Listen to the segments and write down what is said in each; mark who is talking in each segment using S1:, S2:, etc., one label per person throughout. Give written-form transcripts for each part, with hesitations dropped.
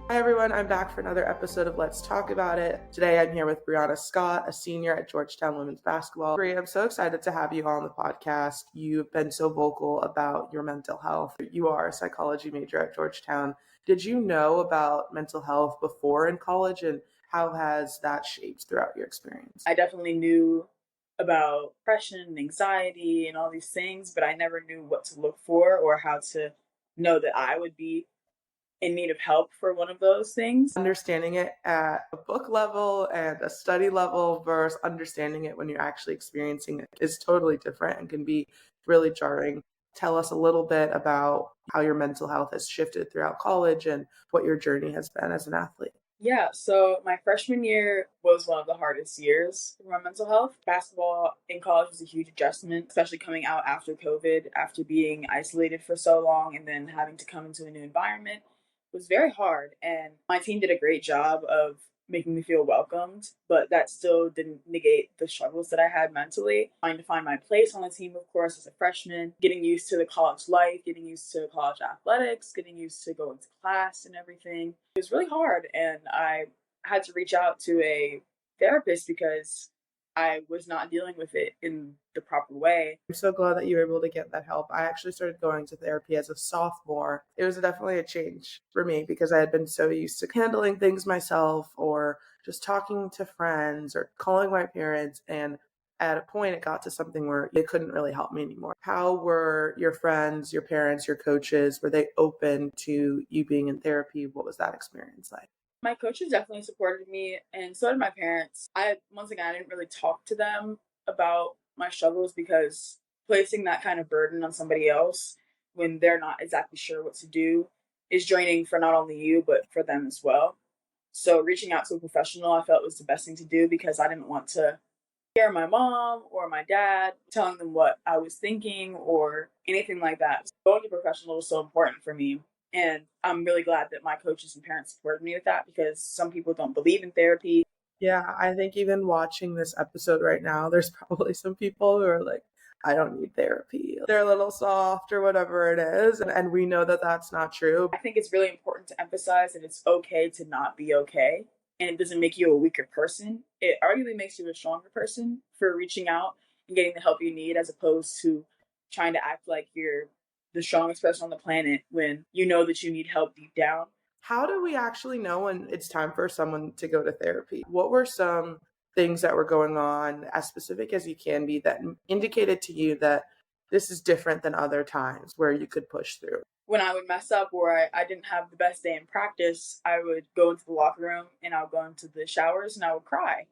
S1: Hi everyone, I'm back for another episode of Let's Talk About It. Today I'm here with Brianna Scott, a senior at Georgetown women's basketball. Bri, I'm so excited to have you on the podcast. You've been so vocal about your mental health. You are a psychology major at Georgetown. Did you know about mental health before in college, and how has that shaped throughout your experience?
S2: I definitely knew about depression and anxiety and all these things, but I never knew what to look for or how to know that I would be in need of help for one of those things.
S1: Understanding it at a book level and a study level versus understanding it when you're actually experiencing it is totally different and can be really jarring. Tell us a little bit about how your mental health has shifted throughout college and what your journey has been as an athlete.
S2: Yeah, so my freshman year was one of the hardest years for my mental health. Basketball in college was a huge adjustment, especially coming out after COVID, after being isolated for so long and then having to come into a new environment. It was very hard, and my team did a great job of making me feel welcomed, but that still didn't negate the struggles that I had mentally. Trying to find my place on the team, of course, as a freshman, getting used to the college life, getting used to college athletics, getting used to going to class and everything. It was really hard, and I had to reach out to a therapist because I was not dealing with it in the proper way.
S1: I'm so glad that you were able to get that help. I actually started going to therapy as a sophomore. It was definitely a change for me because I had been so used to handling things myself or just talking to friends or calling my parents. And at a point, it got to something where they couldn't really help me anymore. How were your friends, your parents, your coaches? Were they open to you being in therapy? What was that experience like?
S2: My coaches definitely supported me, and so did my parents. Once again, I didn't really talk to them about my struggles because placing that kind of burden on somebody else when they're not exactly sure what to do is draining for not only you, but for them as well. So reaching out to a professional I felt was the best thing to do because I didn't want to hear my mom or my dad telling them what I was thinking or anything like that. So going to a professional was so important for me. And I'm really glad that my coaches and parents supported me with that because some people don't believe in therapy.
S1: Yeah, I think even watching this episode right now, there's probably some people who are like, I don't need therapy. They're a little soft or whatever it is. And we know that that's not true.
S2: I think it's really important to emphasize that it's okay to not be okay. And it doesn't make you a weaker person. It arguably makes you a stronger person for reaching out and getting the help you need as opposed to trying to act like you're the strongest person on the planet when you know that you need help deep down.
S1: How do we actually know when it's time for someone to go to therapy? What were some things that were going on, as specific as you can be, that indicated to you that this is different than other times where you could push through?
S2: When I would mess up or I didn't have the best day in practice, I would go into the locker room and I would go into the showers and I would cry.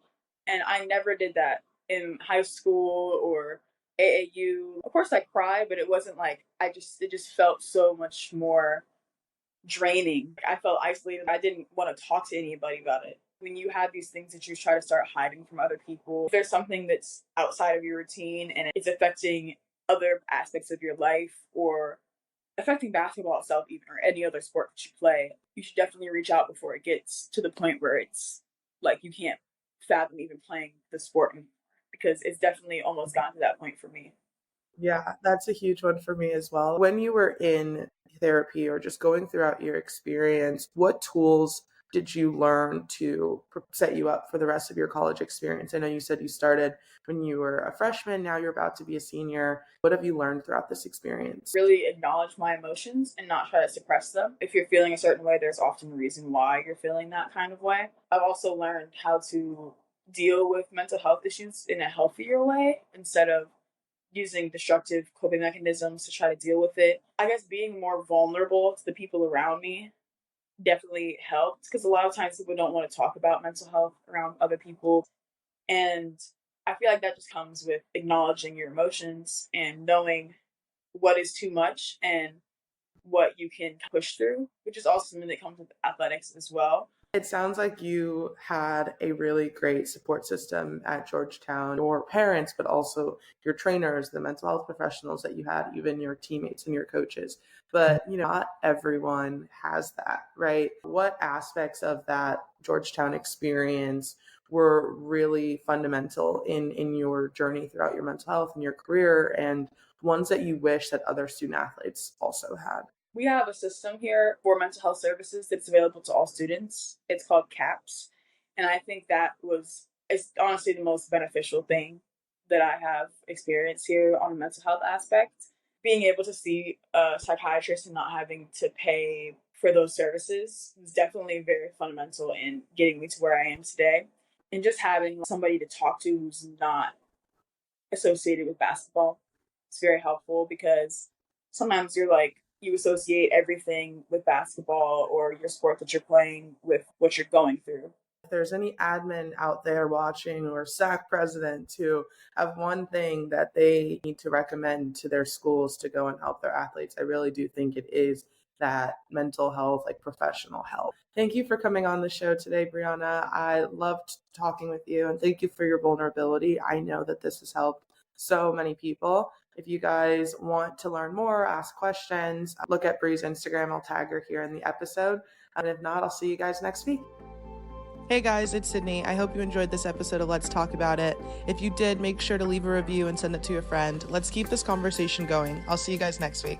S2: And I never did that in high school or AAU. Of course I cried, but it wasn't like it just felt so much more draining. I felt isolated. I didn't want to talk to anybody about it. When you have these things that you try to start hiding from other people, if there's something that's outside of your routine and it's affecting other aspects of your life or affecting basketball itself even or any other sport that you play, you should definitely reach out before it gets to the point where it's like you can't fathom even playing the sport anymore because it's definitely almost gotten to that point for me.
S1: Yeah, that's a huge one for me as well. When you were in therapy or just going throughout your experience, what tools did you learn to set you up for the rest of your college experience? I know you said you started when you were a freshman, now you're about to be a senior. What have you learned throughout this experience?
S2: Really acknowledge my emotions and not try to suppress them. If you're feeling a certain way, there's often a reason why you're feeling that kind of way. I've also learned how to deal with mental health issues in a healthier way instead of using destructive coping mechanisms to try to deal with it. I guess being more vulnerable to the people around me definitely helped because a lot of times people don't want to talk about mental health around other people. And I feel like that just comes with acknowledging your emotions and knowing what is too much and what you can push through, which is also something that comes with athletics as well.
S1: It sounds like you had a really great support system at Georgetown, your parents, but also your trainers, the mental health professionals that you had, even your teammates and your coaches. But, not everyone has that, right? What aspects of that Georgetown experience were really fundamental in your journey throughout your mental health and your career, and ones that you wish that other student athletes also had?
S2: We have a system here for mental health services that's available to all students. It's called CAPS. And I think that was it's honestly the most beneficial thing that I have experienced here on the mental health aspect. Being able to see a psychiatrist and not having to pay for those services was definitely very fundamental in getting me to where I am today. And just having somebody to talk to who's not associated with basketball. It's very helpful because sometimes you associate everything with basketball or your sport that you're playing with what you're going through.
S1: If there's any admin out there watching or SAC presidents who have one thing that they need to recommend to their schools to go and help their athletes, I really do think it is that mental health, like professional help. Thank you for coming on the show today, Brianna. I loved talking with you, and thank you for your vulnerability. I know that this has helped so many people. If you guys want to learn more, ask questions, look at Bree's Instagram. I'll tag her here in the episode. And if not, I'll see you guys next week. Hey guys, it's Sydney. I hope you enjoyed this episode of Let's Talk About It. If you did, make sure to leave a review and send it to a friend. Let's keep this conversation going. I'll see you guys next week.